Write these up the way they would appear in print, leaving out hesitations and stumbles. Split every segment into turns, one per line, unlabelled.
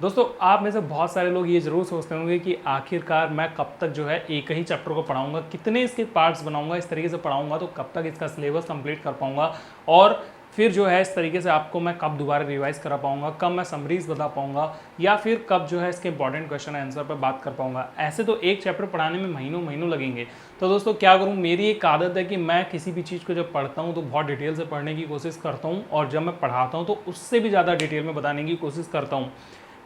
दोस्तों आप में से बहुत सारे लोग ये ज़रूर सोचते होंगे कि आखिरकार मैं कब तक जो है एक ही चैप्टर को पढ़ाऊंगा, कितने इसके पार्ट्स बनाऊंगा, इस तरीके से पढ़ाऊंगा तो कब तक इसका सिलेबस कंप्लीट कर पाऊंगा और फिर जो है इस तरीके से आपको मैं कब दोबारा रिवाइज करा पाऊंगा, कब मैं समरीज बता पाऊंगा या फिर कब जो है इसके इंपॉर्टेंट क्वेश्चन आंसर पर बात कर पाऊंगा। ऐसे तो एक चैप्टर पढ़ाने में महीनों महीनों लगेंगे। तो दोस्तों क्या करूँ, मेरी एक आदत है कि मैं किसी भी चीज़ को जब पढ़ता हूँ तो बहुत डिटेल से पढ़ने की कोशिश करता हूँ और जब मैं पढ़ाता हूँ तो उससे भी ज़्यादा डिटेल में बताने की कोशिश करता हूँ।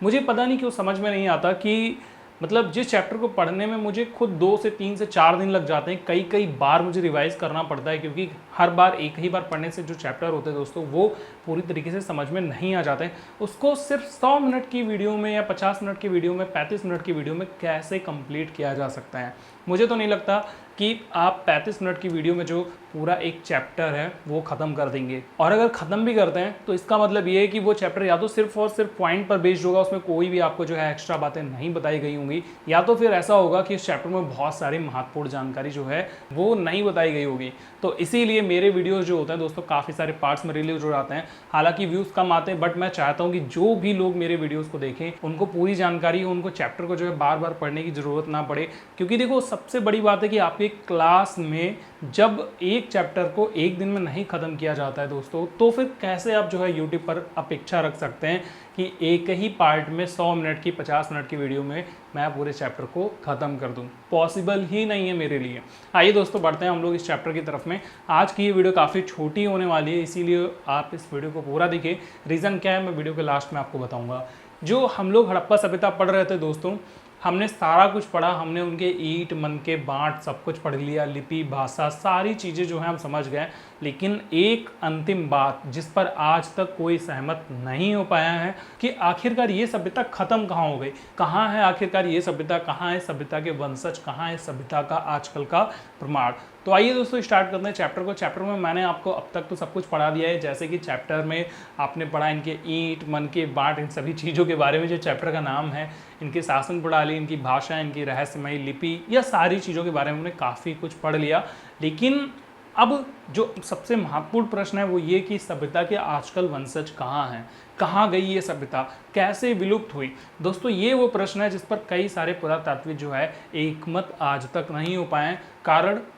मुझे पता नहीं क्यों समझ में नहीं आता कि मतलब जिस चैप्टर को पढ़ने में मुझे खुद 2 से 3 से 4 दिन लग जाते हैं, कई कई बार मुझे रिवाइज करना पड़ता है क्योंकि हर बार एक ही बार पढ़ने से जो चैप्टर होते हैं दोस्तों वो पूरी तरीके से समझ में नहीं आ जाते हैं। उसको सिर्फ 100 मिनट की वीडियो में या 50 मिनट की वीडियो में 35 मिनट की वीडियो में कैसे कंप्लीट किया जा सकता है। मुझे तो नहीं लगता कि आप 35 मिनट की वीडियो में जो पूरा एक चैप्टर है वो ख़त्म कर देंगे, और अगर ख़त्म भी करते हैं तो इसका मतलब ये है कि वो चैप्टर या तो सिर्फ और सिर्फ पॉइंट पर बेस्ड होगा, उसमें कोई भी आपको जो है एक्स्ट्रा बातें नहीं बताई गई होंगी, या तो फिर ऐसा होगा कि इस चैप्टर में बहुत सारी महत्वपूर्ण जानकारी जो है वो नहीं बताई गई होगी। तो इसीलिए मेरे वीडियोज़ जो होते हैं दोस्तों काफ़ी सारे पार्ट्स में रिलीज हो जाते हैं। हालांकि व्यूज़ कम आते हैं, बट मैं चाहता हूँ कि जो भी लोग मेरे वीडियोज़ को देखें उनको पूरी जानकारी हो, उनको चैप्टर को जो है बार बार पढ़ने की ज़रूरत ना पड़े। क्योंकि देखो सबसे बड़ी बात है कि आपकी क्लास में जब एक चैप्टर को एक दिन में नहीं ख़त्म किया जाता है दोस्तों, तो फिर कैसे आप जो है यूट्यूब पर अपेक्षा रख सकते हैं कि एक ही पार्ट में 100 मिनट की 50 मिनट की वीडियो में मैं पूरे चैप्टर को ख़त्म कर दूं। पॉसिबल ही नहीं है मेरे लिए। आइए दोस्तों बढ़ते हैं हम लोग इस चैप्टर की तरफ में। आज की ये वीडियो काफ़ी छोटी होने वाली है, इसीलिए आप इस वीडियो को पूरा देखिए। रीज़न क्या है मैं वीडियो के लास्ट में आपको बताऊँगा। जो हम लोग हड़प्पा सभ्यता पढ़ रहे थे दोस्तों, हमने सारा कुछ पढ़ा, हमने उनके ईंट मन के बाँट सब कुछ पढ़ लिया, लिपि भाषा सारी चीज़ें जो है हम समझ गए। लेकिन एक अंतिम बात जिस पर आज तक कोई सहमत नहीं हो पाया है कि आखिरकार ये सभ्यता ख़त्म कहाँ हो गई, कहाँ है आखिरकार ये सभ्यता, कहाँ है सभ्यता के वंशज, कहाँ है सभ्यता का आजकल का प्रमाण। तो आइए दोस्तों स्टार्ट करते हैं चैप्टर को। चैप्टर में मैंने आपको अब तक तो सब कुछ पढ़ा दिया है, जैसे कि चैप्टर में आपने पढ़ा इनके ईंट मन के बाँट, इन सभी चीज़ों के बारे में जो चैप्टर का नाम है, इनकी शासन प्रणाली, इनकी भाषा, इनकी रहस्यमयी लिपि, या सारी चीज़ों के बारे में हमने काफ़ी कुछ पढ़ लिया। लेकिन अब जो सबसे महत्वपूर्ण प्रश्न है वो ये कि सभ्यता के आजकल वंशज कहाँ हैं, कहाँ गई ये सभ्यता, कैसे विलुप्त हुई। दोस्तों ये वो प्रश्न है जिस पर कई सारे पुरातात्विक जो है एकमत आज तक नहीं हो पाए हैं।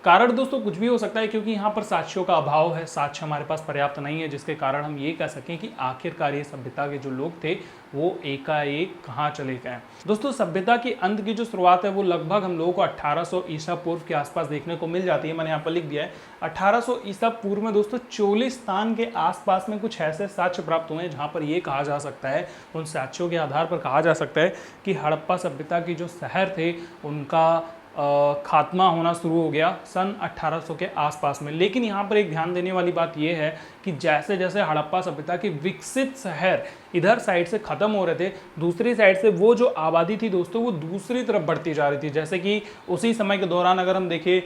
कारण दोस्तों कुछ भी हो सकता है, क्योंकि यहाँ पर साक्ष्यों का अभाव है, साक्ष्य हमारे पास पर्याप्त नहीं है जिसके कारण हम ये कह सकें कि आखिरकार ये सभ्यता के जो लोग थे वो एकाएक कहाँ चले गए। दोस्तों सभ्यता के अंत की जो शुरुआत है वो लगभग हम लोगों को 1800 ईसा पूर्व के आसपास देखने को मिल जाती है। मैंने यहाँ पर लिख दिया है 1800 ईसा पूर्व में दोस्तों चोलिस्तान के आसपास में कुछ ऐसे साक्ष्य प्राप्त हुए हैं जहाँ पर ये कहा जा सकता है, उन साक्ष्यों के आधार पर कहा जा सकता है कि हड़प्पा सभ्यता की जो शहर थे उनका खात्मा होना शुरू हो गया सन 1800 के आसपास में। लेकिन यहाँ पर एक ध्यान देने वाली बात यह है कि जैसे जैसे हड़प्पा सभ्यता के विकसित शहर इधर साइड से ख़त्म हो रहे थे, दूसरी साइड से वो जो आबादी थी दोस्तों वो दूसरी तरफ बढ़ती जा रही थी। जैसे कि उसी समय के दौरान अगर हम देखें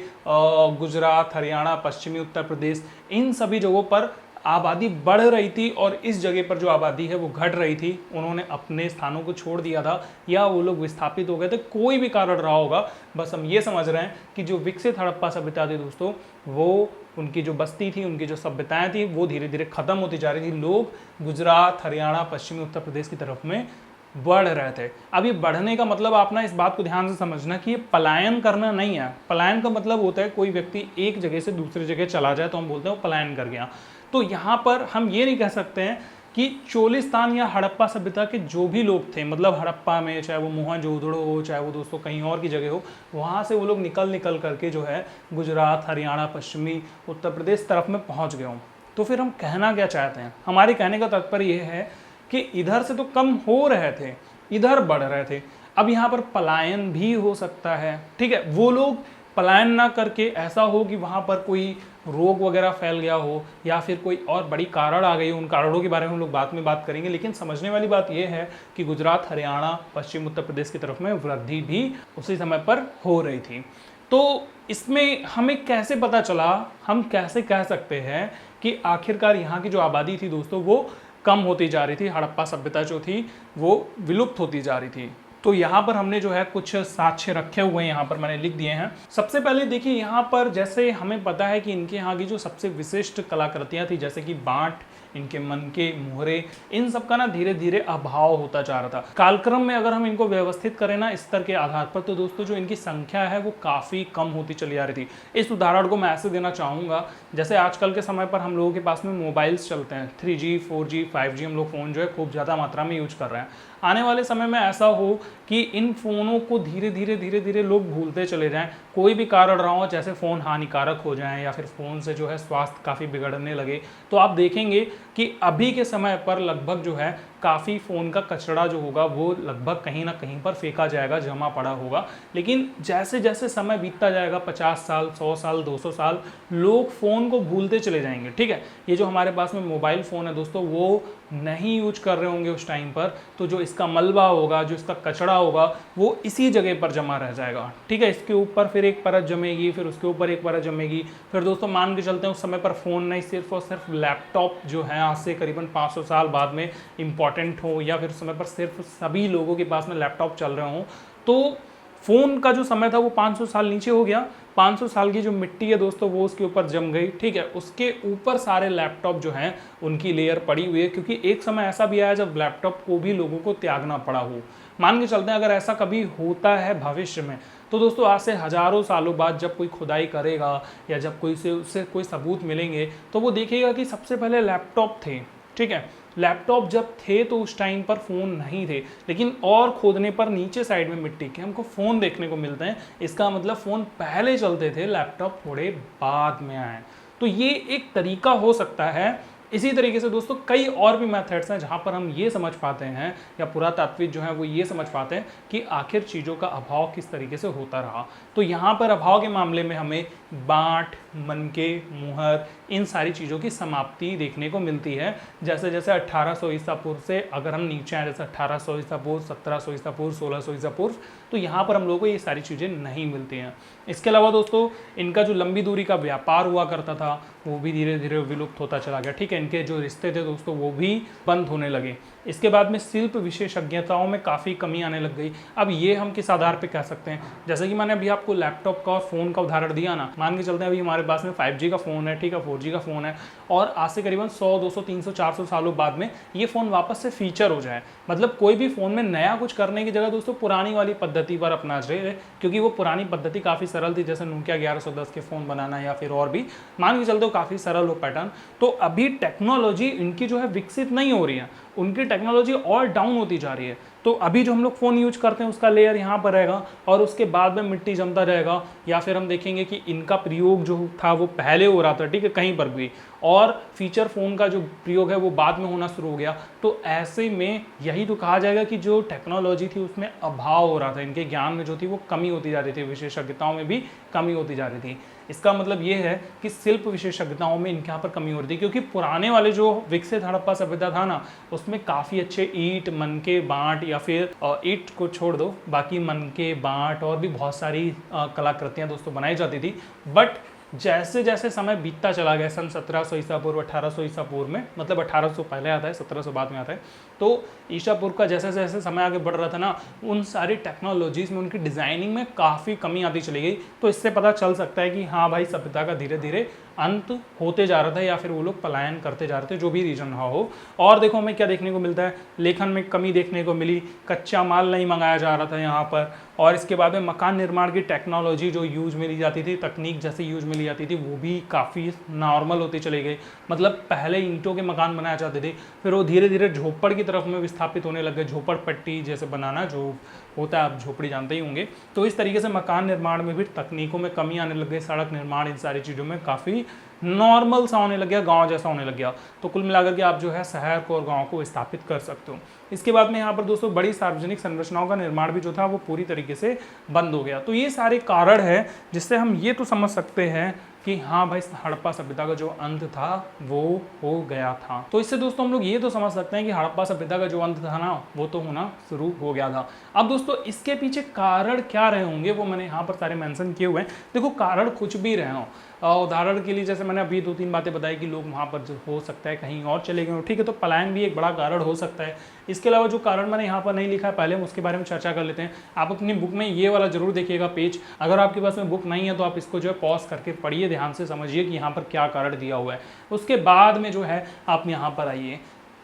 गुजरात, हरियाणा, पश्चिमी उत्तर प्रदेश, इन सभी जगहों पर आबादी बढ़ रही थी और इस जगह पर जो आबादी है वो घट रही थी। उन्होंने अपने स्थानों को छोड़ दिया था या वो लोग विस्थापित हो गए थे, कोई भी कारण रहा होगा। बस हम ये समझ रहे हैं कि जो विकसित हड़प्पा सभ्यता थी दोस्तों, वो उनकी जो बस्ती थी, उनकी जो सभ्यताएं थी वो धीरे धीरे खत्म होती जा रही थी। लोग गुजरात, हरियाणा, पश्चिमी उत्तर प्रदेश की तरफ में बढ़ रहे थे। अब ये बढ़ने का मतलब आप ना इस बात को ध्यान से समझना कि ये पलायन करना नहीं है। पलायन का मतलब होता है कोई व्यक्ति एक जगह से दूसरी जगह चला जाए तो हम बोलते हैं वो पलायन कर गया। तो यहाँ पर हम ये नहीं कह सकते हैं कि चोलिस्तान या हड़प्पा सभ्यता के जो भी लोग थे, मतलब हड़प्पा में चाहे वो मोहनजोदड़ो हो, चाहे वो दोस्तों कहीं और की जगह हो, वहाँ से वो लोग निकल करके जो है गुजरात, हरियाणा, पश्चिमी उत्तर प्रदेश तरफ में पहुँच गए हों। तो फिर हम कहना क्या चाहते हैं, हमारे कहने का तात्पर्य ये है कि इधर से तो कम हो रहे थे, इधर बढ़ रहे थे। अब यहाँ पर पलायन भी हो सकता है, ठीक है। वो लोग पलायन ना करके ऐसा हो कि वहाँ पर कोई रोग वगैरह फैल गया हो या फिर कोई और बड़ी कारण आ गई हो, उन कारणों के बारे में हम लोग बाद में बात करेंगे। लेकिन समझने वाली बात यह है कि गुजरात, हरियाणा, पश्चिम उत्तर प्रदेश की तरफ में वृद्धि भी उसी समय पर हो रही थी। तो इसमें हमें कैसे पता चला, हम कैसे कह सकते हैं कि आखिरकार यहाँ की जो आबादी थी दोस्तों वो कम होती जा रही थी, हड़प्पा सभ्यता जो थी वो विलुप्त होती जा रही थी। तो यहाँ पर हमने जो है कुछ साक्ष्य रखे हुए हैं, यहाँ पर मैंने लिख दिए हैं। सबसे पहले देखिए यहाँ पर जैसे हमें पता है कि इनके यहाँ की जो सबसे विशिष्ट कलाकृतियाँ थी, जैसे कि बाँट इनके मन के मोहरे, इन सब का ना धीरे धीरे अभाव होता जा रहा था। कालक्रम में अगर हम इनको व्यवस्थित करें ना स्तर के आधार पर, तो दोस्तों जो इनकी संख्या है वो काफ़ी कम होती चली आ रही थी। इस उदाहरण को मैं ऐसे देना चाहूँगा, जैसे आजकल के समय पर हम लोगों के पास में मोबाइल्स चलते हैं, 3G 4G 5G हम लोग फ़ोन जो है खूब ज़्यादा मात्रा में यूज कर रहे हैं। आने वाले समय में ऐसा हो कि इन फ़ोनों को धीरे धीरे लोग भूलते चले जाएं, कोई भी कारण रहा हो, जैसे फ़ोन हानिकारक हो जाएं या फिर फ़ोन से जो है स्वास्थ्य काफ़ी बिगड़ने लगे, तो आप देखेंगे कि अभी के समय पर लगभग जो है काफ़ी फ़ोन का कचरा जो होगा वो लगभग कहीं ना कहीं पर फेंका जाएगा, जमा पड़ा होगा। लेकिन जैसे जैसे समय बीतता जाएगा, 50 साल 100 साल 200 साल, लोग फ़ोन को भूलते चले जाएंगे। ठीक है, ये जो हमारे पास में मोबाइल फ़ोन है दोस्तों, वो नहीं यूज कर रहे होंगे उस टाइम पर, तो जो इसका मलबा होगा, जो इसका कचरा होगा, वो इसी जगह पर जमा रह जाएगा। ठीक है, इसके ऊपर फिर एक परत जमेगी, फिर उसके ऊपर एक परत जमेगी, फिर दोस्तों मान के चलते हैं उस समय पर फ़ोन नहीं, सिर्फ और सिर्फ लैपटॉप जो है आज से करीबन 500 साल बाद में इम्पॉर्टेंट हो, या फिर उस समय पर सिर्फ सभी लोगों के पास में लैपटॉप चल रहे हों, तो फ़ोन का जो समय था वो 500 साल नीचे हो गया। 500 साल की जो मिट्टी है दोस्तों वो उसके ऊपर जम गई। ठीक है, उसके ऊपर सारे लैपटॉप जो हैं उनकी लेयर पड़ी हुई है, क्योंकि एक समय ऐसा भी आया जब लैपटॉप को भी लोगों को त्यागना पड़ा हो। मान के चलते हैं अगर ऐसा कभी होता है भविष्य में, तो दोस्तों आज से हज़ारों सालों बाद जब कोई खुदाई करेगा या जब कोई से उससे कोई सबूत मिलेंगे, तो वो देखेगा कि सबसे पहले लैपटॉप थे। ठीक है, लैपटॉप जब थे तो उस टाइम पर फ़ोन नहीं थे, लेकिन और खोदने पर नीचे साइड में मिट्टी के हमको फ़ोन देखने को मिलते हैं। इसका मतलब फ़ोन पहले चलते थे, लैपटॉप थोड़े बाद में आए। तो ये एक तरीका हो सकता है। इसी तरीके से दोस्तों कई और भी मेथड्स हैं जहाँ पर हम ये समझ पाते हैं, या पुरातात्विक जो है वो ये समझ पाते हैं कि आखिर चीज़ों का अभाव किस तरीके से होता रहा। तो यहाँ पर अभाव के मामले में हमें बाँट, मनके, मुहर, इन सारी चीज़ों की समाप्ति देखने को मिलती है। जैसे जैसे 1800 ईसा पूर्व से अगर हम नीचे आए, जैसे 1800 ईसा पूर्व, 1700 ईसा पूर्व, 1600 ईसा पूर्व, तो यहाँ पर हम लोगों को ये सारी चीज़ें नहीं मिलती हैं। इसके अलावा दोस्तों इनका जो लंबी दूरी का व्यापार हुआ करता था वो भी धीरे धीरे विलुप्त होता चला गया। ठीक है, इनके जो रिश्ते थे दोस्तों वो भी बंद होने लगे। इसके बाद में शिल्प विशेषज्ञताओं में काफ़ी कमी आने लग गई। अब ये हम किस आधार पे कह सकते हैं, जैसे कि मैंने अभी आपको लैपटॉप का और फ़ोन का उदाहरण दिया ना, मान के चलते हैं अभी हमारे पास में 5G का फ़ोन है, ठीक है, 4G का फ़ोन है, और आज से करीबन 100 200 300 400 सालों बाद में ये फ़ोन वापस से फीचर हो जाए। मतलब कोई भी फ़ोन में नया कुछ करने की जगह दोस्तों पुरानी वाली पद्धति पर अपना रहे, क्योंकि वो पुरानी पद्धति काफ़ी सरल थी, जैसे नोकिया 1110 के फ़ोन बनाना या फिर और भी मान के चलते हो काफ़ी सरल हो पैटर्न। तो अभी टेक्नोलॉजी इनकी जो है विकसित नहीं हो रही है, उनकी टेक्नोलॉजी और डाउन होती जा रही है। तो अभी जो हम लोग फ़ोन यूज करते हैं उसका लेयर यहाँ पर रहेगा और उसके बाद में मिट्टी जमता रहेगा, या फिर हम देखेंगे कि इनका प्रयोग जो था वो पहले हो रहा था, ठीक है, कहीं पर भी, और फीचर फ़ोन का जो प्रयोग है वो बाद में होना शुरू हो गया। तो ऐसे में यही तो कहा जाएगा कि जो टेक्नोलॉजी थी उसमें अभाव हो रहा था, इनके ज्ञान में जो थी वो कमी होती जा रही थी, विशेषज्ञताओं में भी कमी होती जा रही थी। इसका मतलब ये है कि शिल्प विशेषज्ञताओं में इनके यहाँ पर कमी हो रही थी, क्योंकि पुराने वाले जो विकसित हड़प्पा सभ्यता था ना, उसमें काफ़ी अच्छे ईंट, मनके, बाँट, या फिर ईंट को छोड़ दो, बाकी मनके, बाँट और भी बहुत सारी कलाकृतियाँ दोस्तों बनाई जाती थी। बट जैसे जैसे समय बीतता चला गया, सन 1700 ईसा पूर्व, 1800 ईसा पूर्व में, मतलब 1800 पहले आता है, 1700 बाद में आता है, तो ईसा पूर्व का जैसे जैसे समय आगे बढ़ रहा था ना, उन सारी टेक्नोलॉजीज़ में उनकी डिज़ाइनिंग में काफ़ी कमी आती चली गई। तो इससे पता चल सकता है कि हाँ भाई, सभ्यता का धीरे धीरे अंत होते जा रहा था, या फिर वो लोग पलायन करते जा रहे थे, जो भी रीजन रहा हो। और देखो हमें क्या देखने को मिलता है, लेखन में कमी देखने को मिली, कच्चा माल नहीं मंगाया जा रहा था यहाँ पर, और इसके बाद में मकान निर्माण की टेक्नोलॉजी जो यूज में ली जाती थी, तकनीक जैसे यूज में ली जाती थी, वो भी काफ़ी नॉर्मल होती चली गई। मतलब पहले ईंटों के मकान बनाए जाते थे, फिर वो धीरे धीरे झोपड़ की तरफ में विस्थापित होने लग गए, झोपड़पट्टी जैसे बनाना जो होता है, आप झोपड़ी जानते ही होंगे। तो इस तरीके से मकान निर्माण में भी तकनीकों में कमी आने लग गई, सड़क निर्माण, इन सारी चीज़ों में काफ़ी नॉर्मल सा होने लग गया, गांव जैसा होने लग गया। तो कुल मिलाकर के आप जो है शहर को और गांव को स्थापित कर सकते हो। इसके बाद में यहाँ पर दोस्तों बड़ी सार्वजनिक संरचनाओं का निर्माण भी जो था वो पूरी तरीके से बंद हो गया। तो ये सारे कारण है जिससे हम ये तो समझ सकते हैं कि हाँ भाई, हड़प्पा सभ्यता का जो अंत था वो हो गया था। तो इससे दोस्तों हम लोग ये तो समझ सकते हैं कि हड़प्पा सभ्यता का जो अंत था ना, वो तो होना शुरू हो गया था। अब दोस्तों इसके पीछे कारण क्या रहे होंगे वो मैंने यहाँ पर सारे मेंशन किए हुए हैं। देखो, कारण कुछ भी रहे हों, उदाहरण के लिए जैसे मैंने अभी 2-3 बातें बताई कि लोग वहाँ पर जो हो सकता है कहीं और चले गए हो, ठीक है, तो पलायन भी एक बड़ा कारण हो सकता है। इसके अलावा जो कारण मैंने यहाँ पर नहीं लिखा है, पहले हम उसके बारे में चर्चा कर लेते हैं। आप अपनी बुक में ये वाला जरूर देखिएगा पेज, अगर आपके पास में बुक नहीं है तो आप इसको जो है पॉज करके पढ़िए, ध्यान से समझिए कि यहाँ पर क्या कारण दिया हुआ है। उसके बाद में जो है आप यहाँ पर आइए।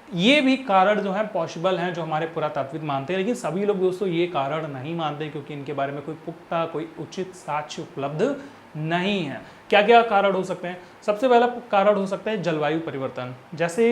ये भी कारण जो है पॉसिबल हैं जो हमारे पुरातात्विक मानते हैं, लेकिन सभी लोग दोस्तों ये कारण नहीं मानते क्योंकि इनके बारे में कोई पुख्ता कोई उचित साक्ष्य उपलब्ध नहीं है। क्या क्या कारण हो सकते हैं? सबसे पहला कारण हो सकता है जलवायु परिवर्तन। जैसे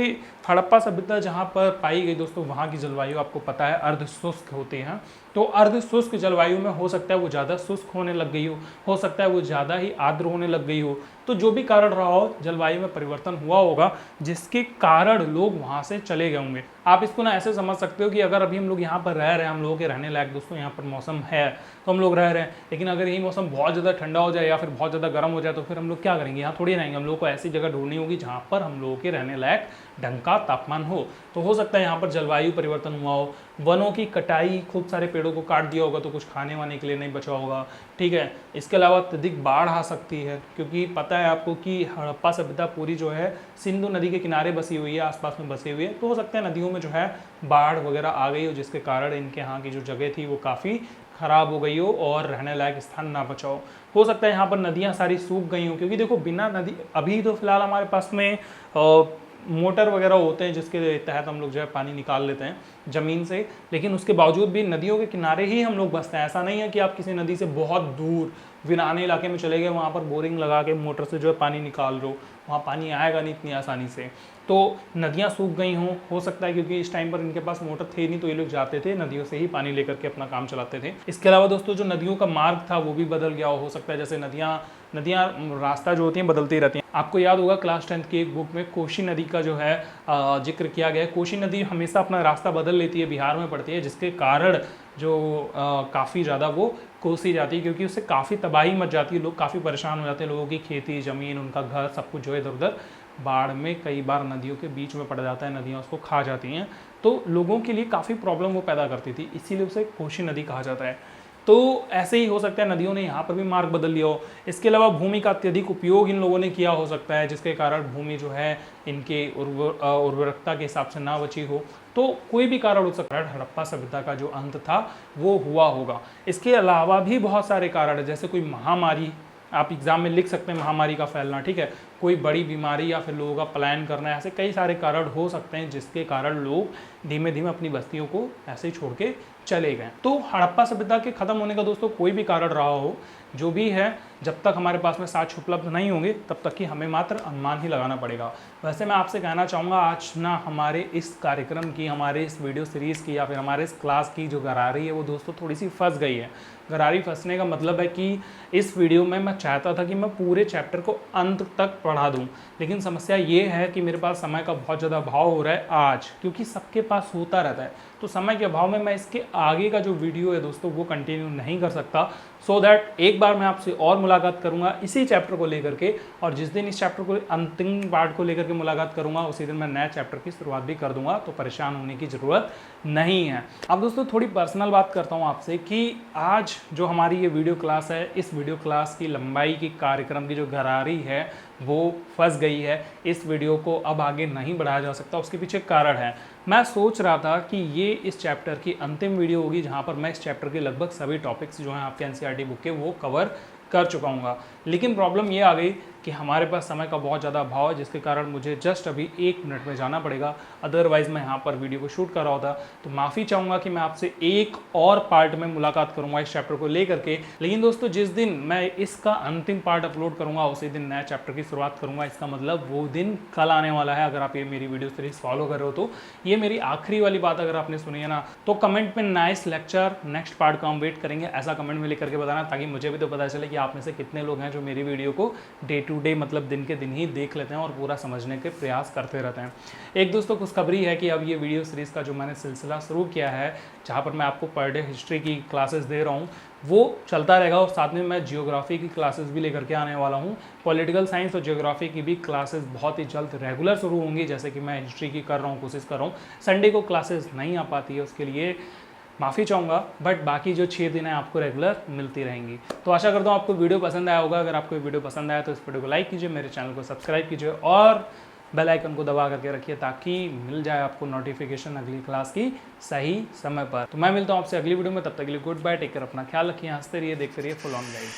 हड़प्पा सभ्यता जहाँ पर पाई गई दोस्तों, वहाँ की जलवायु आपको पता है अर्ध शुष्क होती है, तो अर्ध शुष्क जलवायु में हो सकता है वो ज़्यादा शुष्क होने लग गई हो सकता है वो ज़्यादा ही आर्द्र होने लग गई हो। तो जो भी कारण रहा हो, जलवायु में परिवर्तन हुआ होगा जिसके कारण लोग वहाँ से चले गए होंगे। आप इसको ना ऐसे समझ सकते हो कि अगर अभी हम लोग यहाँ पर रह रहे हैं, हम लोगों के रहने लायक दोस्तों यहाँ पर मौसम है तो हम लोग रह रहे हैं, लेकिन अगर यही मौसम बहुत ज़्यादा ठंडा हो जाए या फिर बहुत ज़्यादा गर्म हो जाए तो फिर हम लोग क्या करेंगे? यहाँ थोड़ी रहेंगे, हम लोग को ऐसी जगह ढूंढनी होगी जहाँ पर हम लोगों के रहने लायक ढंग का तापमान हो। तो हो सकता है यहाँ पर जलवायु परिवर्तन हुआ हो, वनों की कटाई, खूब सारे पेड़ों को काट दिया होगा तो कुछ खाने वाने के लिए नहीं बचा होगा, ठीक है। इसके अलावा अत्यधिक बाढ़ आ सकती है क्योंकि पता है आपको कि हड़प्पा सभ्यता पूरी जो है सिंधु नदी के किनारे बसी हुई है, आसपास में बसी हुई है, तो हो सकता है नदियों में जो है बाढ़ वगैरह आ गई हो जिसके कारण इनके यहाँ की जो जगह थी वो काफ़ी खराब हो गई हो और रहने लायक स्थान ना बचाओ। हो सकता है यहाँ पर नदियाँ सारी सूख गई हो क्योंकि देखो बिना नदी, अभी तो फिलहाल हमारे पास में मोटर वगैरह होते हैं जिसके तहत हम लोग जो है पानी निकाल लेते हैं ज़मीन से, लेकिन उसके बावजूद भी नदियों के किनारे ही हम लोग बसते हैं। ऐसा नहीं है कि आप किसी नदी से बहुत दूर वीराने इलाके में चले गए, वहाँ पर बोरिंग लगा के मोटर से जो है पानी निकाल रहे हो, वहाँ पानी आएगा नहीं इतनी आसानी से। तो नदियाँ सूख गई हों, हो सकता है क्योंकि इस टाइम पर इनके पास मोटर थे नहीं तो ये लोग जाते थे नदियों से ही पानी लेकर के अपना काम चलाते थे। इसके अलावा दोस्तों जो नदियों का मार्ग था वो भी बदल गया हो सकता है, जैसे नदियाँ रास्ता जो होती हैं बदलती रहती हैं। आपको याद होगा क्लास 10 की एक बुक में कोशी नदी का जो है जिक्र किया गया है। कोशी नदी हमेशा अपना रास्ता बदल लेती है, बिहार में पड़ती है, जिसके कारण जो काफ़ी ज़्यादा वो कोसी जाती है क्योंकि उससे काफ़ी तबाही मच जाती है, लोग काफ़ी परेशान हो जाते हैं, लोगों की खेती ज़मीन उनका घर सब कुछ जो है इधर उधर बाढ़ में कई बार नदियों के बीच में पड़ जाता है, नदियाँ उसको खा जाती हैं, तो लोगों के लिए काफ़ी प्रॉब्लम वो पैदा करती थी, इसीलिए उसे कोशी नदी कहा जाता है। तो ऐसे ही हो सकता है नदियों ने यहाँ पर भी मार्ग बदल लिया हो। इसके अलावा भूमि का अत्यधिक उपयोग इन लोगों ने किया हो सकता है जिसके कारण भूमि जो है इनके उर्वरकता के हिसाब से ना बची हो, तो कोई भी कारण हो सकता है। हड़प्पा सभ्यता का जो अंत था वो हुआ होगा। इसके अलावा भी बहुत सारे कारण है, जैसे कोई महामारी, आप एग्जाम में लिख सकते हैं महामारी का फैलना, ठीक है, कोई बड़ी बीमारी या फिर लोगों का पलायन करना, ऐसे कई सारे कारण हो सकते हैं जिसके कारण लोग धीमे धीमे अपनी बस्तियों को ऐसे ही छोड़ के चले गए। तो हड़प्पा सभ्यता के खत्म होने का दोस्तों कोई भी कारण रहा हो, जो भी है, जब तक हमारे पास में साक्ष्य उपलब्ध नहीं होंगे तब तक कि हमें मात्र अनुमान ही लगाना पड़ेगा। वैसे मैं आपसे कहना चाहूँगा आज ना हमारे इस कार्यक्रम की, हमारे इस वीडियो सीरीज़ की या फिर हमारे इस क्लास की जो गरारी है वो दोस्तों थोड़ी सी फंस गई है। गरारी फंसने का मतलब है कि इस वीडियो में मैं चाहता था कि मैं पूरे चैप्टर को अंत तक पढ़ा दूं, लेकिन समस्या ये है कि मेरे पास समय का बहुत ज़्यादा अभाव हो रहा है आज, क्योंकि सबके पास होता रहता है, तो समय के अभाव में मैं इसके आगे का जो वीडियो है दोस्तों वो कंटिन्यू नहीं कर सकता। सो दैट एक बार मैं आपसे और मुलाकात करूंगा इसी चैप्टर को लेकर के, और जिस दिन इस चैप्टर को अंतिम पार्ट को लेकर के मुलाकात करूंगा उसी दिन मैं नए चैप्टर की शुरुआत भी कर दूंगा, तो परेशान होने की ज़रूरत नहीं है। अब दोस्तों थोड़ी पर्सनल बात करता हूं आपसे कि आज जो हमारी ये वीडियो क्लास है, इस वीडियो क्लास की लंबाई की कार्यक्रम की जो गरारी है वो फंस गई है। इस वीडियो को अब आगे नहीं बढ़ाया जा सकता, उसके पीछे कारण है। मैं सोच रहा था कि ये इस चैप्टर की अंतिम वीडियो होगी जहाँ पर मैं इस चैप्टर के लगभग सभी टॉपिक्स जो हैं आपके एनसीईआरटी बुक के वो कवर कर चुका हूँ, लेकिन प्रॉब्लम ये आ गई कि हमारे पास समय का बहुत ज़्यादा अभाव है, जिसके कारण मुझे जस्ट अभी 1 मिनट में जाना पड़ेगा, अदरवाइज़ मैं यहाँ पर वीडियो को शूट कर रहा होता। तो माफ़ी चाहूँगा कि मैं आपसे एक और पार्ट में मुलाकात करूँगा इस चैप्टर को लेकर के, लेकिन दोस्तों जिस दिन मैं इसका अंतिम पार्ट अपलोड करूँगा उसी दिन नए चैप्टर की शुरुआत करूँगा। इसका मतलब वो दिन कल आने वाला है। अगर आप ये मेरी वीडियो सीरीज फॉलो कर रहे हो तो ये मेरी आखिरी वाली बात अगर आपने सुनी है ना, तो कमेंट में नाइस लेक्चर नेक्स्ट पार्ट का हम वेट करेंगे, ऐसा कमेंट में लेकर के बताना, ताकि मुझे भी तो पता चले कि आप में से कितने लोग हैं जो मेरी वीडियो को डे टू डे मतलब दिन के दिन ही देख लेते हैं और पूरा समझने के प्रयास करते रहते हैं। एक दोस्तों खुशखबरी है कि अब ये वीडियो सीरीज़ का जो मैंने सिलसिला शुरू किया है, जहाँ पर मैं आपको पर डे हिस्ट्री की क्लासेस दे रहा हूँ, वो चलता रहेगा, और साथ में मैं जियोग्राफी की क्लासेस भी लेकर के आने वाला हूँ। पॉलिटिकल साइंस और जियोग्राफी की भी क्लासेस बहुत ही जल्द रेगुलर शुरू होंगी, जैसे कि मैं हिस्ट्री की कर रहा हूँ, कोशिश कर रहा हूँ। संडे को क्लासेस नहीं आ पाती है, उसके लिए माफ़ी चाहूँगा, बट बाकी जो 6 दिन है आपको रेगुलर मिलती रहेंगी। तो आशा करता हूँ आपको वीडियो पसंद आया होगा। अगर आपको वीडियो पसंद आया तो इस वीडियो को लाइक कीजिए, मेरे चैनल को सब्सक्राइब कीजिए और बेल आइकन को दबा करके रखिए ताकि मिल जाए आपको नोटिफिकेशन अगली क्लास की सही समय पर। तो मैं मिलता हूँ आपसे अगली वीडियो में, तब तक के लिए गुड बाय, टेक केयर, अपना ख्याल रखिए, हंसते रहिए, देखते रहिए फुल ऑन गाइड।